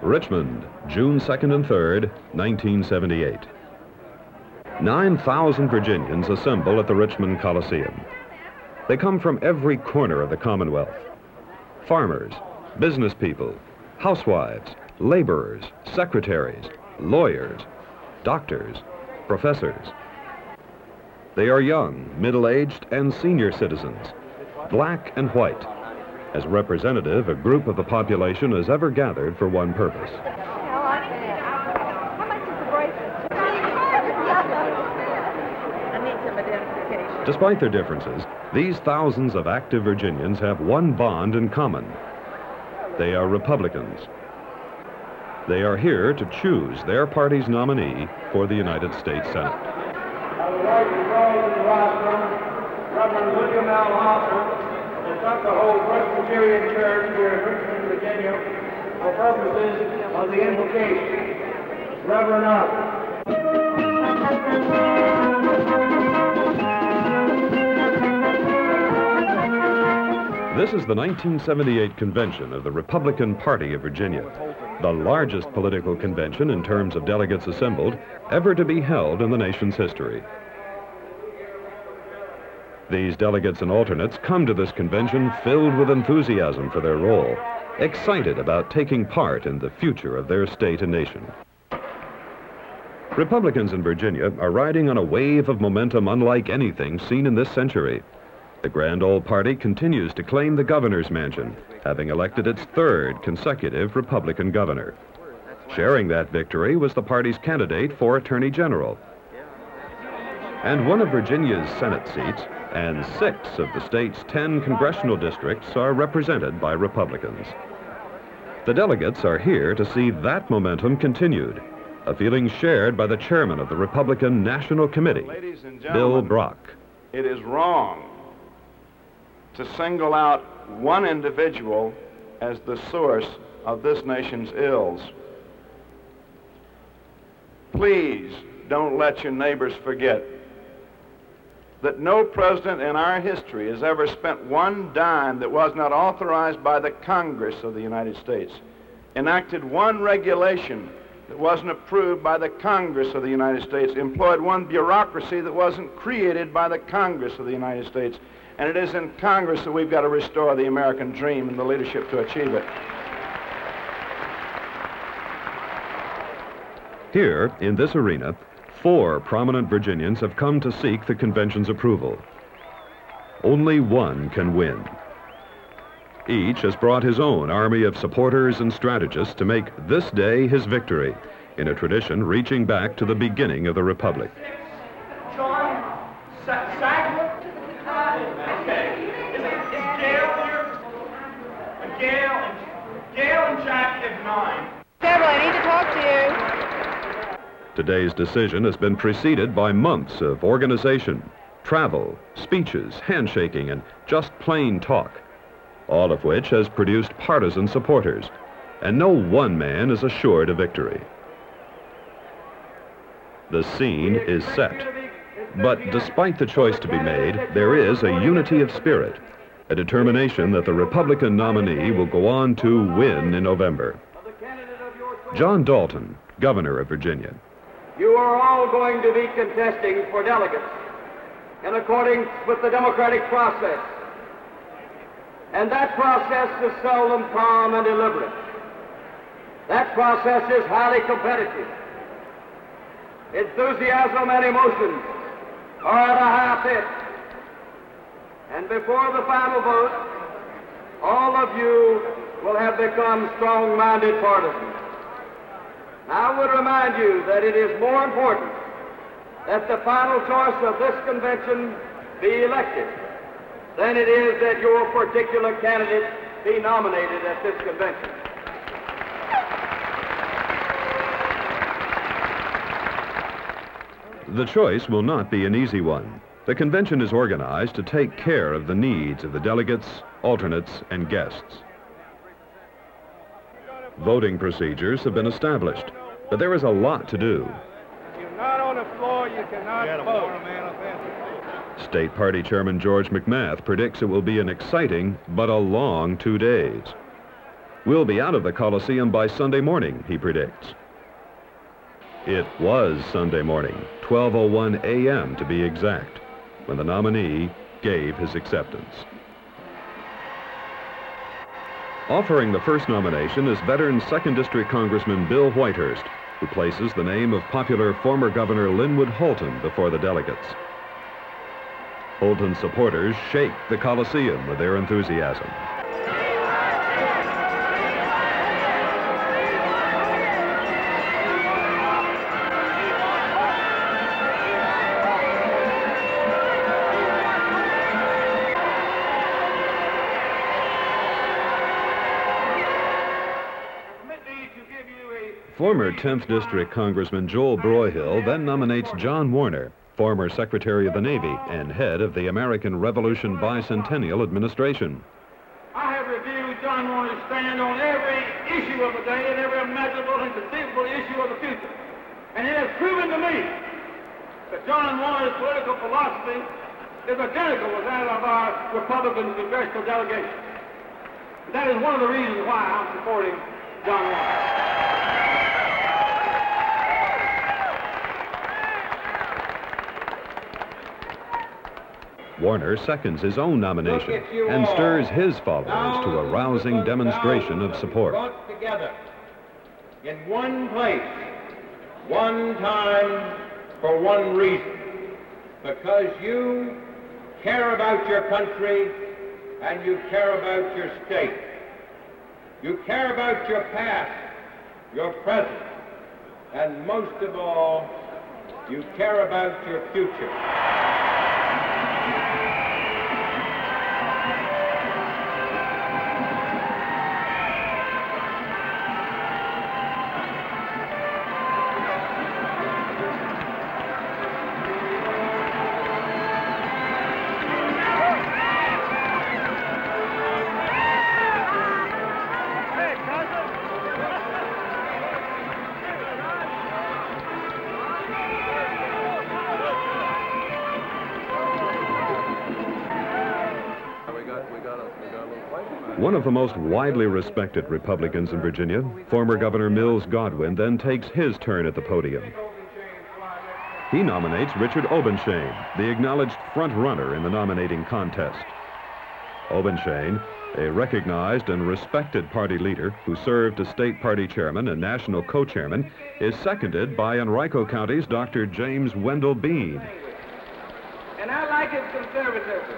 Richmond, June 2nd and 3rd, 1978. 9,000 Virginians assemble at the Richmond Coliseum. They come from every corner of the Commonwealth. Farmers, business people, housewives, laborers, secretaries, lawyers, doctors, professors. They are young, middle-aged, and senior citizens, black and white. As representative, a group of the population has ever gathered for one purpose. Despite their differences, these thousands of active Virginians have one bond in common. They are Republicans. They are here to choose their party's nominee for the United States Senate. I would like to call to the rostrum Reverend William L. Hoffer, the whole Presbyterian Church here in Richmond, Virginia, for purposes of the invocation. Reverend Hoffer. This is the 1978 convention of the Republican Party of Virginia, the largest political convention in terms of delegates assembled ever to be held in the nation's history. These delegates and alternates come to this convention filled with enthusiasm for their role, excited about taking part in the future of their state and nation. Republicans in Virginia are riding on a wave of momentum unlike anything seen in this century. The Grand Old Party continues to claim the governor's mansion, having elected its third consecutive Republican governor. Sharing that victory was the party's candidate for Attorney General. And one of Virginia's Senate seats and 6 of the state's 10 congressional districts are represented by Republicans. The delegates are here to see that momentum continued, a feeling shared by the chairman of the Republican National Committee, Bill Brock. It is wrong to single out one individual as the source of this nation's ills. Please don't let your neighbors forget that no president in our history has ever spent one dime that was not authorized by the Congress of the United States, enacted one regulation that wasn't approved by the Congress of the United States, employed one bureaucracy that wasn't created by the Congress of the United States. And it is in Congress that we've got to restore the American dream and the leadership to achieve it. Here, in this arena, 4 prominent Virginians have come to seek the convention's approval. Only one can win. Each has brought his own army of supporters and strategists to make this day his victory, in a tradition reaching back to the beginning of the Republic. Gail and Jack is 9. Deborah, I need to talk to you. Today's decision has been preceded by months of organization, travel, speeches, handshaking, and just plain talk, all of which has produced partisan supporters, and no one man is assured a victory. The scene is set, but despite the choice to be made, there is a unity of spirit, a determination that the Republican nominee will go on to win in November. John Dalton, governor of Virginia. You are all going to be contesting for delegates in accordance with the democratic process. And that process is seldom calm and deliberate. That process is highly competitive. Enthusiasm and emotion are at a high pitch. And before the final vote, all of you will have become strong-minded partisans. I would remind you that it is more important that the final choice of this convention be elected than it is that your particular candidate be nominated at this convention. The choice will not be an easy one. The convention is organized to take care of the needs of the delegates, alternates, and guests. Voting procedures have been established, but there is a lot to do. If you're not on the floor, you cannot vote. State Party Chairman George McMath predicts it will be an exciting but a long 2 days. will be out of the Coliseum by Sunday morning, he predicts. It was Sunday morning, 12:01 a.m. to be exact, when the nominee gave his acceptance. Offering the first nomination is veteran 2nd District Congressman Bill Whitehurst, who places the name of popular former Governor Linwood Holton before the delegates. Holton's supporters shake the Coliseum with their enthusiasm. Former 10th District Congressman Joel Broyhill then nominates John Warner, former Secretary of the Navy and head of the American Revolution Bicentennial Administration. I have reviewed John Warner's stand on every issue of the day and every imaginable and conceivable issue of the future. And it has proven to me that John Warner's political philosophy is identical with that of our Republican congressional delegation. That is one of the reasons why I'm supporting John Warner. Warner seconds his own nomination and stirs his followers to a rousing demonstration of support. Brought together in one place, one time, for one reason, because you care about your country and you care about your state. You care about your past, your present, and most of all, you care about your future. One of the most widely respected Republicans in Virginia, former Governor Mills Godwin, then takes his turn at the podium. He nominates Richard Obenshain, the acknowledged front-runner in the nominating contest. Obenshain, a recognized and respected party leader who served as state party chairman and national co-chairman, is seconded by Henrico County's Dr. James Wendell Bean. And I like his conservatism.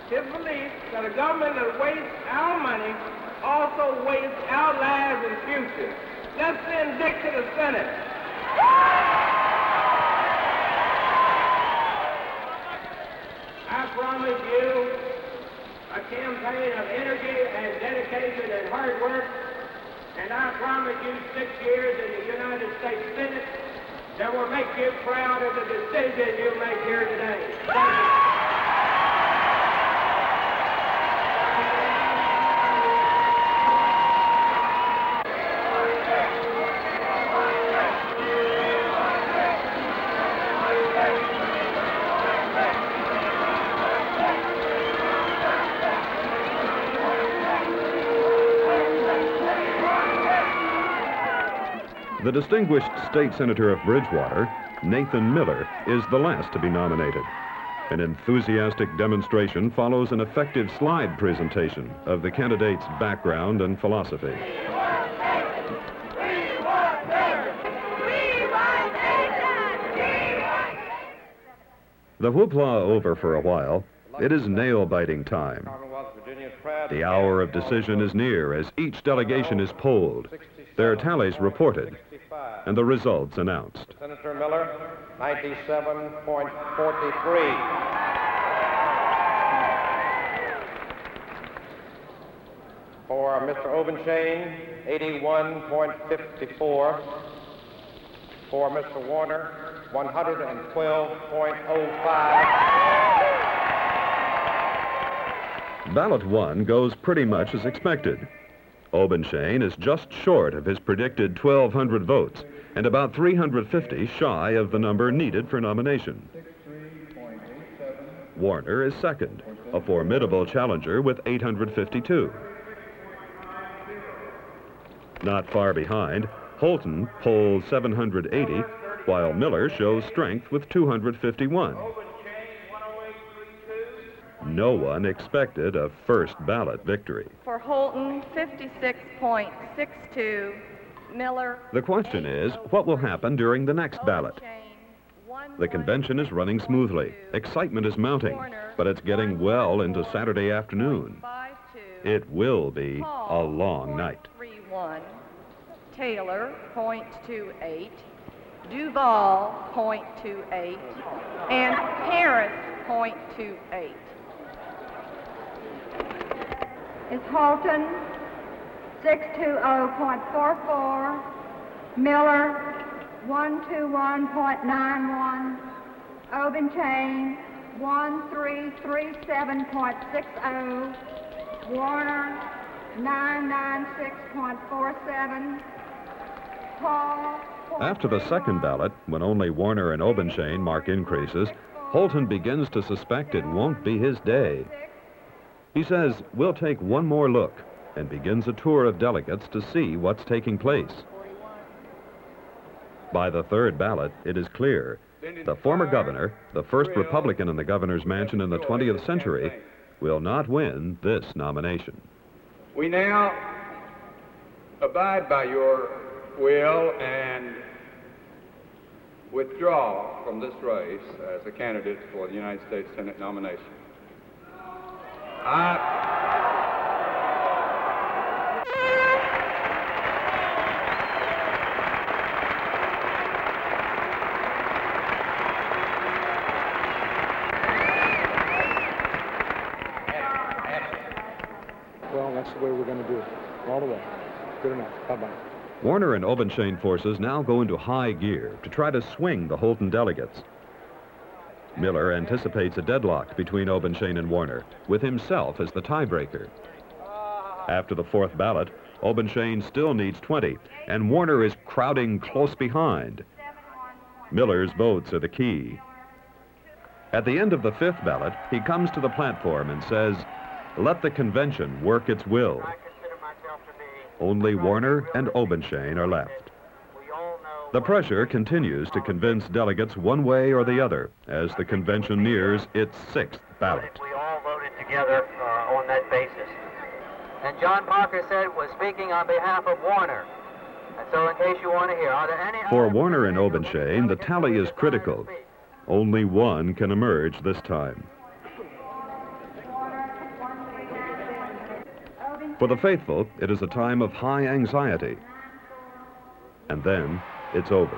His belief that a government that wastes our money also wastes our lives and future. Let's send Dick to the Senate. I promise you a campaign of energy and dedication and hard work, and I promise you 6 years in the United States Senate that will make you proud of the decision you make here today. Thank you. The distinguished state senator of Bridgewater, Nathan Miller, is the last to be nominated. An enthusiastic demonstration follows an effective slide presentation of the candidate's background and philosophy. The whoopla over for a while, it is nail-biting time. The hour of decision is near as each delegation is polled, their tallies reported, and the results announced. Senator Miller, 97.43. For Mr. Obenshain, 81.54. For Mr. Warner, 112.05. Ballot 1 goes pretty much as expected. Obenshain is just short of his predicted 1,200 votes and about 350 shy of the number needed for nomination. Warner is second, a formidable challenger with 852. Not far behind, Holton polls 780, while Miller shows strength with 251. No one expected a first ballot victory. For Holton, 56.62. Miller. The question is, what will happen during the next ballot? The convention is running smoothly. Excitement is mounting, but it's getting well into Saturday afternoon. It will be a long night. 0.31. Taylor, 0.28. Duval, 0.28. And Harris, 0.28. Is Holton, 620.44. Miller, 121.91. Obenshain, 1337.60. Warner, 996.47. Paul. After the second ballot, when only Warner and Obenshain mark increases, Holton begins to suspect it won't be his day. He says, "We'll take one more look," and begins a tour of delegates to see what's taking place. By the third ballot, it is clear the former governor, the first Republican in the governor's mansion in the 20th century, will not win this nomination. We now abide by your will and withdraw from this race as a candidate for the United States Senate nomination. Well, that's the way we're going to do it, all the way. Good enough. Bye-bye. Warner and Obenshain forces now go into high gear to try to swing the Holton delegates. Miller anticipates a deadlock between Obenshain and Warner, with himself as the tiebreaker. After the fourth ballot, Obenshain still needs 20, and Warner is crowding close behind. Miller's votes are the key. At the end of the fifth ballot, he comes to the platform and says, "Let the convention work its will." Only Warner and Obenshain are left. The pressure continues to convince delegates one way or the other as the convention nears its sixth ballot. We all voted together on that basis. And John Parker said was speaking on behalf of Warner. And so in case you want to hear, are there any... For Warner and Obenshain, the tally is critical. Only one can emerge this time. For the faithful, it is a time of high anxiety. And then it's over.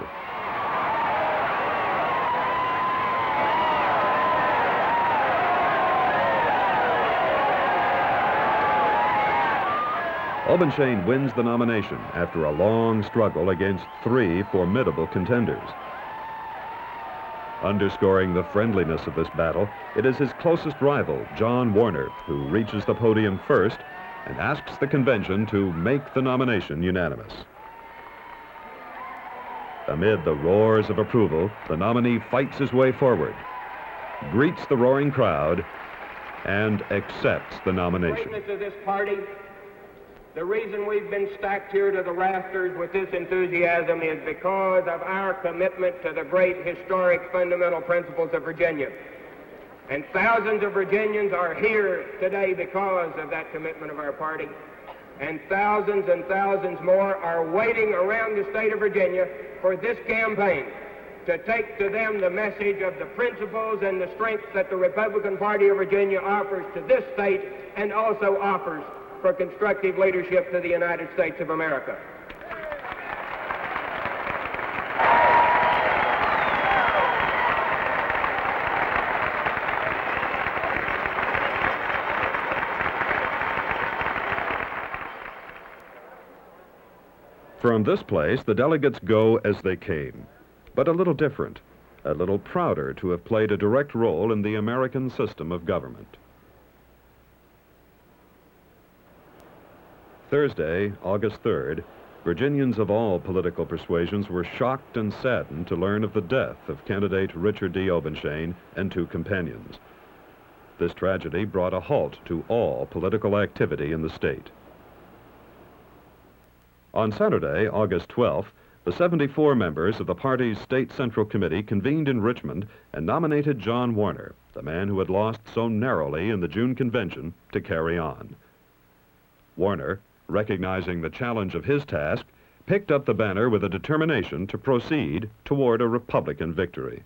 Obenshain wins the nomination after a long struggle against three formidable contenders. Underscoring the friendliness of this battle, it is his closest rival, John Warner, who reaches the podium first and asks the convention to make the nomination unanimous. Amid the roars of approval, the nominee fights his way forward, greets the roaring crowd, and accepts the nomination. Greatness of this party, the reason we've been stacked here to the rafters with this enthusiasm is because of our commitment to the great historic fundamental principles of Virginia. And thousands of Virginians are here today because of that commitment of our party. And thousands more are waiting around the state of Virginia for this campaign to take to them the message of the principles and the strengths that the Republican Party of Virginia offers to this state and also offers for constructive leadership to the United States of America. From this place, the delegates go as they came, but a little different, a little prouder to have played a direct role in the American system of government. Thursday, August 3rd, Virginians of all political persuasions were shocked and saddened to learn of the death of candidate Richard D. Obenshain and two companions. This tragedy brought a halt to all political activity in the state. On Saturday, August 12th, the 74 members of the party's State Central Committee convened in Richmond and nominated John Warner, the man who had lost so narrowly in the June convention, to carry on. Warner, recognizing the challenge of his task, picked up the banner with a determination to proceed toward a Republican victory.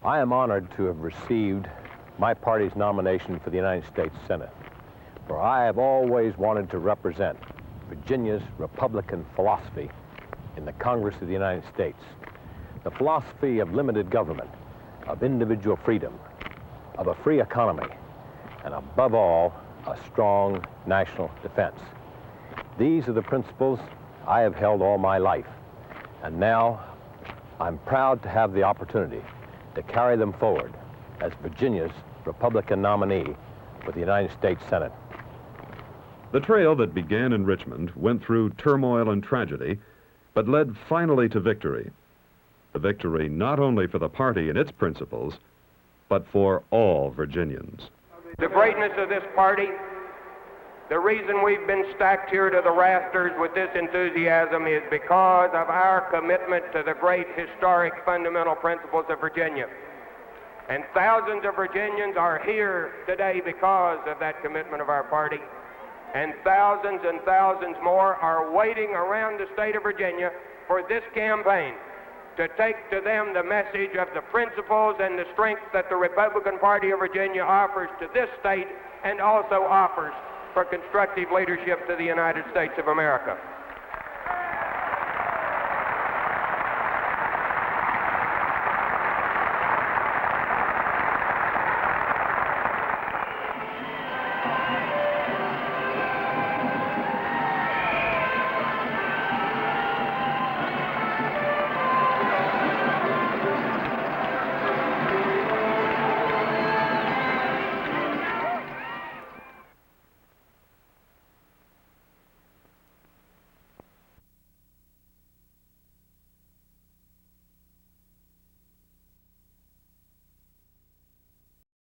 I am honored to have received my party's nomination for the United States Senate, for I have always wanted to represent Virginia's Republican philosophy in the Congress of the United States, the philosophy of limited government, of individual freedom, of a free economy, and above all, a strong national defense. These are the principles I have held all my life, and now I'm proud to have the opportunity to carry them forward as Virginia's Republican nominee for the United States Senate. The trail that began in Richmond went through turmoil and tragedy, but led finally to victory. A victory not only for the party and its principles, but for all Virginians. The greatness of this party, the reason we've been stacked here to the rafters with this enthusiasm is because of our commitment to the great historic fundamental principles of Virginia. And thousands of Virginians are here today because of that commitment of our party. And thousands more are waiting around the state of Virginia for this campaign to take to them the message of the principles and the strength that the Republican Party of Virginia offers to this state and also offers for constructive leadership to the United States of America.